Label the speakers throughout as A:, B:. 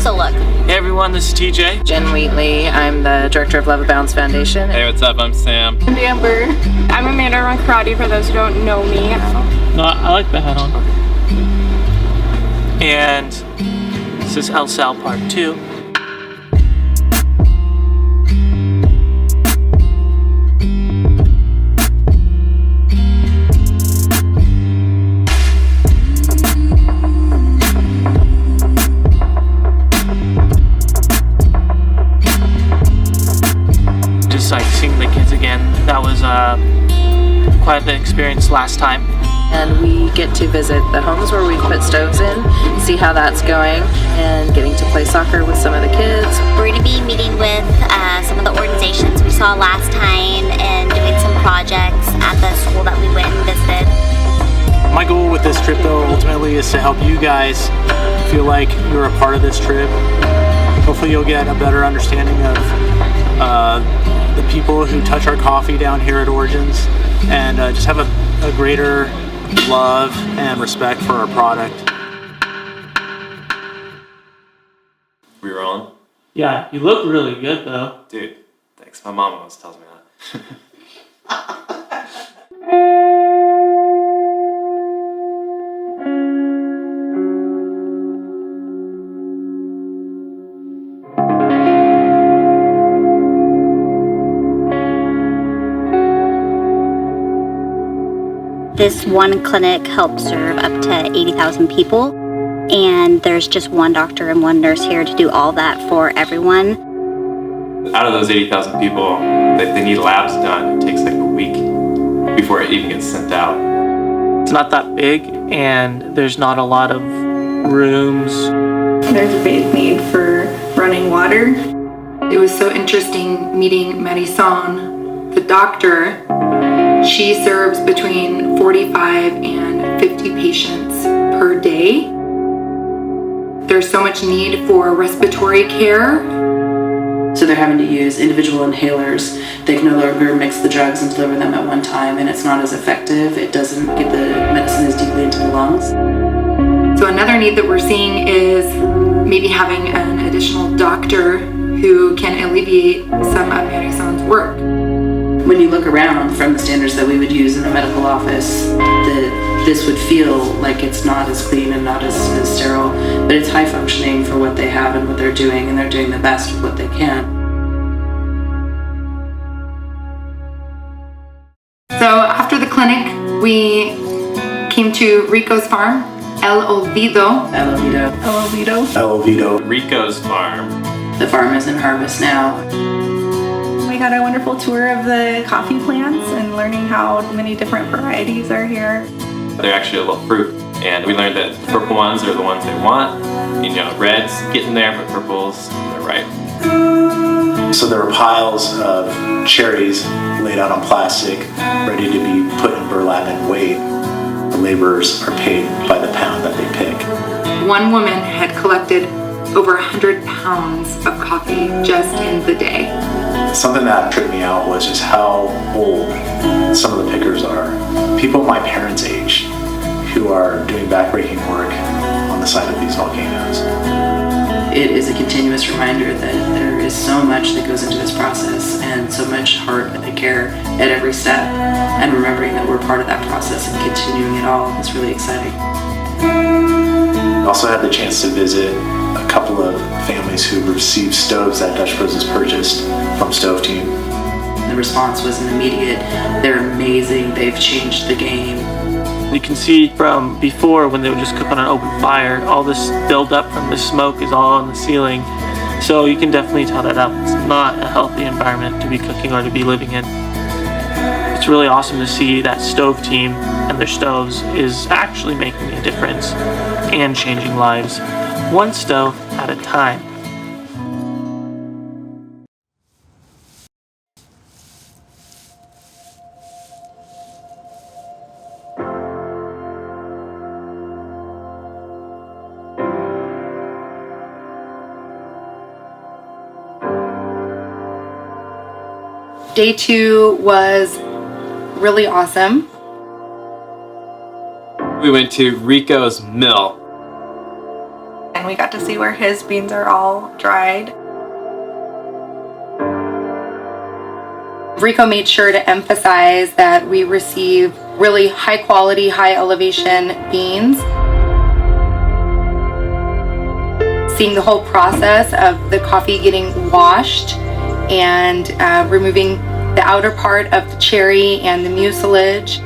A: also look.
B: Hey everyone, this is TJ.
C: Jen Wheatley. I'm the director of Love Abounds Foundation.
D: Hey, what's up? I'm Sam.
E: I'm Amber. I'm Amanda. I run karate for those who don't know me.
B: No, I like the hat on. And this is El Sal Part 2. Just like seeing the kids again. That was quite the experience last time.
C: And we get to visit the homes where we put stoves in, see how that's going, and getting to play soccer with some of the kids.
A: We're going to be meeting with some of the organizations we saw last time and doing some projects at the school that we went and visited.
F: My goal with this trip though ultimately is to help you guys feel like you're a part of this trip. Hopefully you'll get a better understanding of the people who touch our coffee down here at Origins, and just have a greater love and respect for our product.
D: We rolling?
B: Yeah, you look really good though.
D: Dude, thanks. My mom always tells me that.
A: This one clinic helps serve up to 80,000 people, and there's just one doctor and one nurse here to do all that for everyone.
D: Out of those 80,000 people, they need labs done. It takes like a week before it even gets sent out.
B: It's not that big, and there's not a lot of rooms.
E: There's a big need for running water.
G: It was so interesting meeting Marisol, the doctor. She serves between 45 and 50 patients per day. There's so much need for respiratory care.
C: So they're having to use individual inhalers. They can no longer mix the drugs and deliver them at one time, and it's not as effective. It doesn't get the medicine as deeply into the lungs.
G: So another need that we're seeing is maybe having an additional doctor who can alleviate some of Marisol's work.
C: When you look around from the standards that we would use in a medical office, this would feel like it's not as clean and not as sterile, but it's high functioning for what they have and what they're doing, and they're doing the best with what they can.
G: So after the clinic, we came to Rico's farm, El Olvido.
C: El Olvido.
E: El Olvido.
F: El Olvido.
D: Rico's farm.
C: The farm is in harvest now.
E: We had a wonderful tour of the coffee plants and learning how many different varieties are here.
D: They're actually a little fruit, and we learned that the purple ones are the ones they want. You know, red's getting there, but purples, they're right.
F: So there were piles of cherries laid out on plastic, ready to be put in burlap and weighed. The laborers are paid by the pound that they pick.
G: One woman had collected over 100 pounds of coffee just in the day.
F: Something that tripped me out was just how old some of the pickers are. People my parents' age who are doing backbreaking work on the side of these volcanoes. It is a continuous reminder that there is so much that goes into this process and so much heart and care at every step, and remembering that we're part of that process and continuing it all is really exciting. I also had the chance to visit a couple of families who received stoves that Dutch Bros has purchased from Stove Team. The response wasn't immediate. They're amazing. They've changed the game.
B: You can see from before when they would just cook on an open fire, all this buildup from the smoke is all on the ceiling. So you can definitely tell that it's not a healthy environment to be cooking or to be living in. It's really awesome to see that Stove Team and their stoves is actually making a difference and changing lives, one stove at a time.
G: Day 2 was really awesome.
D: We went to Rico's Mill.
G: And
E: and we got to see where his beans are all dried.
G: Rico made sure to emphasize that we receive really high quality, high elevation beans. Seeing the whole process of the coffee getting washed and removing the outer part of the cherry and the mucilage.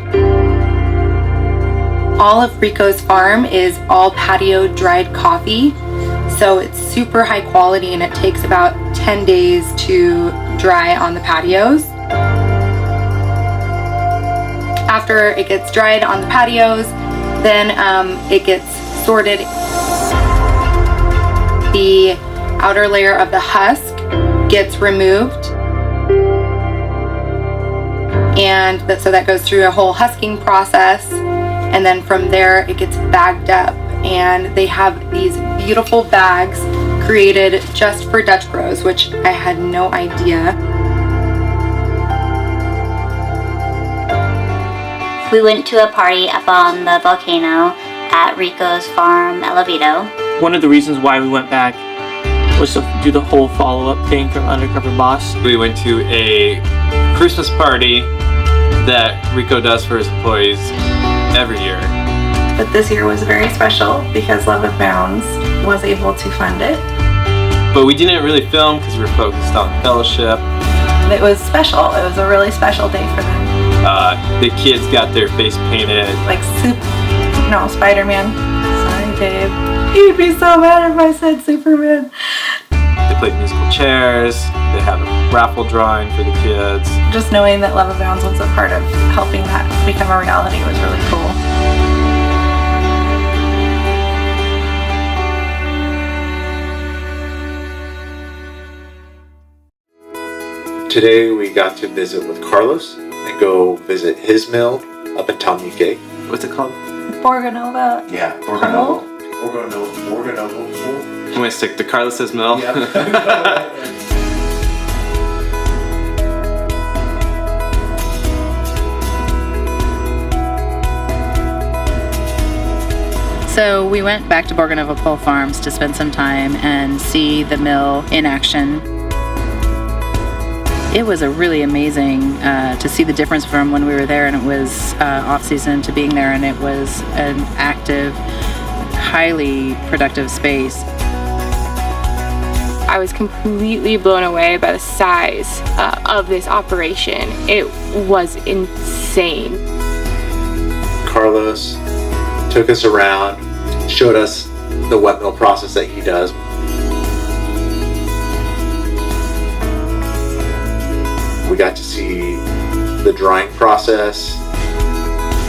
G: All of Rico's farm is all patio dried coffee, so it's super high quality and it takes about 10 days to dry on the patios. After it gets dried on the patios, then it gets sorted. The outer layer of the husk gets removed, and so that goes through a whole husking process, and then from there it gets bagged up, and they have these beautiful bags created just for Dutch Bros, which I had no idea.
A: We went to a party up on the volcano at Rico's farm, El Oviedo.
B: One of the reasons why we went back was to do the whole follow-up thing from Undercover Boss.
D: We went to a Christmas party that Rico does for his employees every year.
E: But this year was very special because Love of Bounds was able to fund it.
D: But we didn't really film because we were focused on fellowship.
E: It was special. It was a really special day for them.
D: The kids got their face painted.
E: Like Spider-Man. Sorry, babe. You'd be so mad if I said Superman.
D: They played musical chairs. They have a raffle drawing for the kids.
E: Just knowing that Love of Bounds was a part of helping that become a reality was really cool.
F: Today we got to visit with Carlos and go visit his mill up in Talnique.
D: What's it called?
E: Borgonova.
F: Yeah, Borgonovo. Borgonovo.
D: I'm gonna stick to Carlos's mill.
F: Yeah.
H: So we went back to Borgonova Pole Farms to spend some time and see the mill in action. It was a really amazing to see the difference from when we were there and it was off season to being there, and it was an active, highly productive space.
I: I was completely blown away by the size of this operation. It was insane.
F: Carlos took us around, showed us the wet mill process that he does. We got to see the drying process.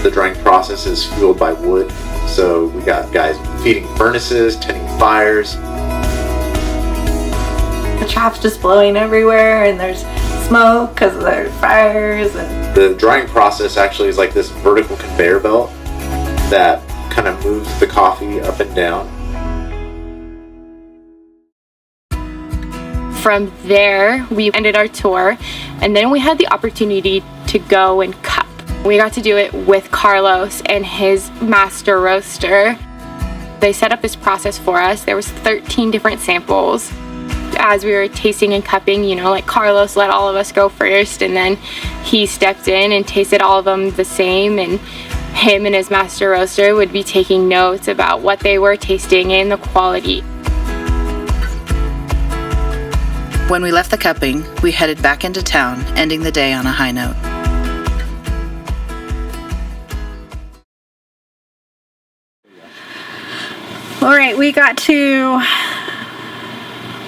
F: The drying process is fueled by wood. So we got guys feeding furnaces, tending fires.
E: The chop's just blowing everywhere and there's smoke because there's fires. And
F: The drying process actually is like this vertical conveyor belt that kind of moves the coffee up and down.
I: From there, we ended our tour, and then we had the opportunity to go and cup. We got to do it with Carlos and his master roaster. They set up this process for us. There was 13 different samples. As we were tasting and cupping, like Carlos let all of us go first, and then he stepped in and tasted all of them the same, and him and his master roaster would be taking notes about what they were tasting and the quality.
H: When we left the cupping, we headed back into town, ending the day on a high note.
E: all right, we got to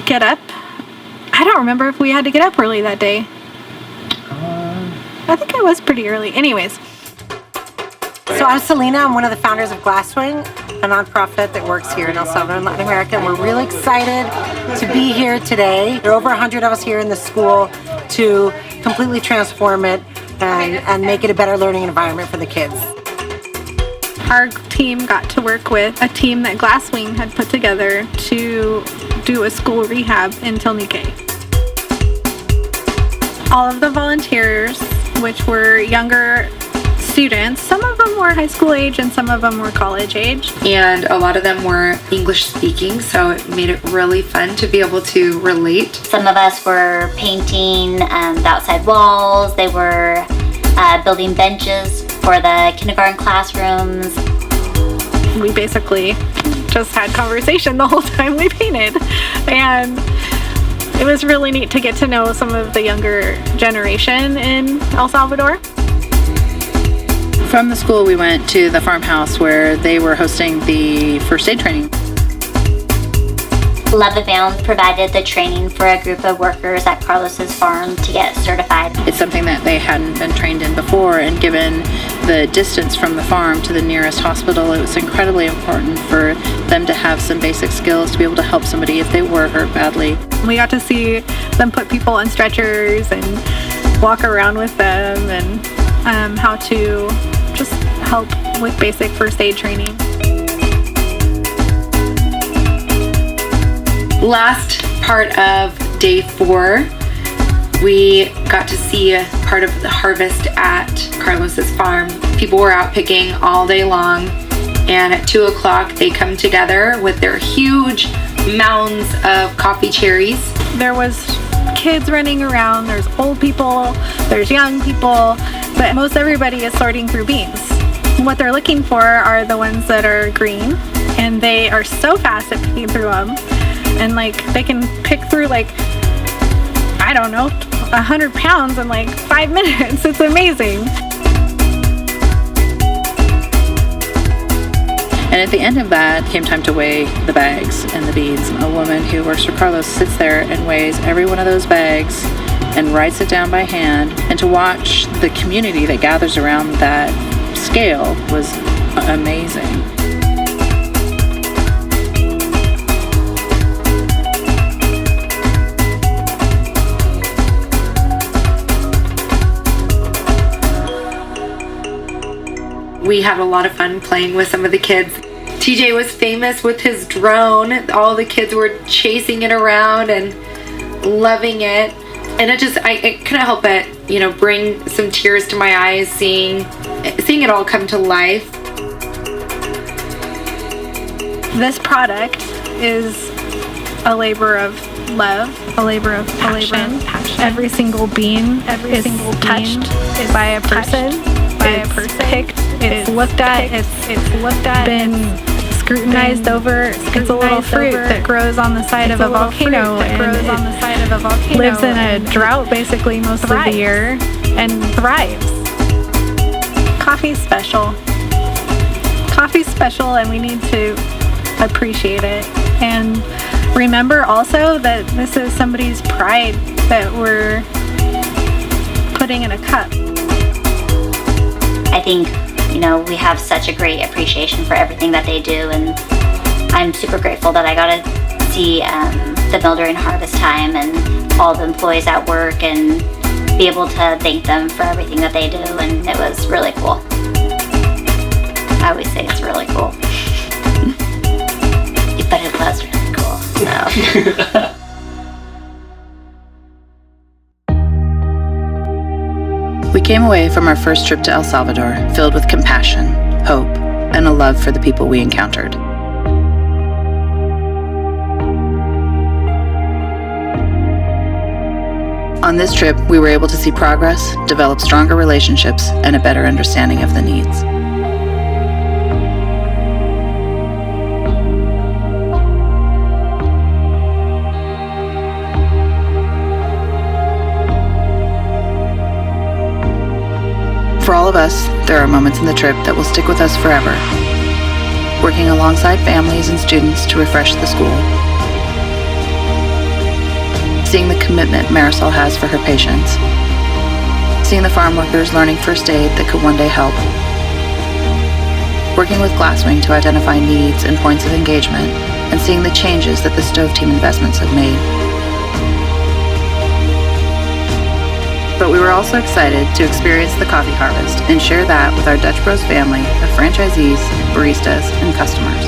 E: get up. I don't remember if we had to get up early that day. I think it was pretty early. Anyways.
J: So I'm Selena. I'm one of the founders of Glasswing, a nonprofit that works here in El Salvador and Latin America. And we're really excited to be here today. There are over 100 of us here in the school to completely transform it and make it a better learning environment for the kids.
E: Our team got to work with a team that Glasswing had put together to do a school rehab in Talnique. All of the volunteers, which were younger students, some of them were high school age and some of them were college age.
G: And a lot of them were English speaking, so it made it really fun to be able to relate.
A: Some of us were painting the outside walls. They were building benches for the kindergarten classrooms.
E: We basically just had conversation the whole time we painted. And it was really neat to get to know some of the younger generation in El Salvador.
H: From the school, we went to the farmhouse where they were hosting the first aid training.
A: Love of Bounds provided the training for a group of workers at Carlos's farm to get certified.
H: It's something that they hadn't been trained in before, and given the distance from the farm to the nearest hospital, it was incredibly important for them to have some basic skills to be able to help somebody if they were hurt badly.
E: We got to see them put people on stretchers and walk around with them, and how to just help with basic first aid training.
G: Last part of day 4, we got to see a part of the harvest at Carlos's farm. People were out picking all day long, and at 2 o'clock they come together with their huge mounds of coffee cherries.
E: There was kids running around, there's old people, there's young people, but most everybody is sorting through beans. What they're looking for are the ones that are green, and they are so fast at picking through them. And they can pick through 100 pounds in 5 minutes. It's amazing.
H: And at the end of that came time to weigh the bags and the beans. A woman who works for Carlos sits there and weighs every one of those bags and writes it down by hand. And to watch the community that gathers around that scale was amazing.
G: We had a lot of fun playing with some of the kids. TJ was famous with his drone. All the kids were chasing it around and loving it. And I couldn't help but, bring some tears to my eyes seeing it all come to life.
E: This product is a labor of love, a labor of passion. Every single bean, touched by a person. It's picked, it's looked at, been scrutinized over. It's a little fruit that grows on the side of a volcano and lives in a drought basically most of the year and thrives. Coffee's special, and we need to appreciate it and remember also that this is somebody's pride that we're putting in a cup.
A: I think, we have such a great appreciation for everything that they do, and I'm super grateful that I got to see the mill during harvest time and all the employees at work and be able to thank them for everything that they do, and it was really cool. I always say it's really cool. But it was really cool, so.
H: We came away from our first trip to El Salvador filled with compassion, hope, and a love for the people we encountered. On this trip, we were able to see progress, develop stronger relationships, and a better understanding of the needs. For all of us, there are moments in the trip that will stick with us forever. Working alongside families and students to refresh the school. Seeing the commitment Marisol has for her patients. Seeing the farm workers learning first aid that could one day help. Working with Glasswing to identify needs and points of engagement, and seeing the changes that the Stove Team investments have made. But we were also excited to experience the coffee harvest and share that with our Dutch Bros family of franchisees, baristas, and customers.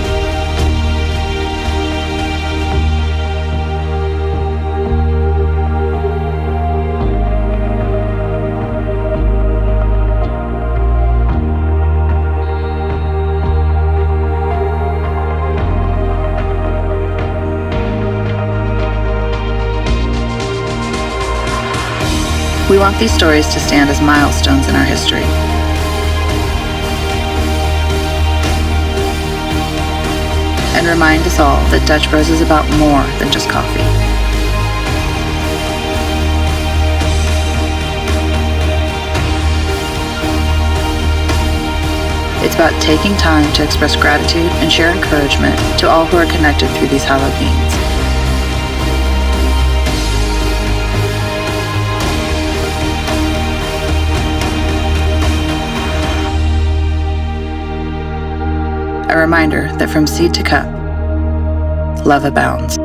H: We want these stories to stand as milestones in our history. And remind us all that Dutch Bros is about more than just coffee. It's about taking time to express gratitude and share encouragement to all who are connected through these hallowed beans. A reminder that from seed to cup, love abounds.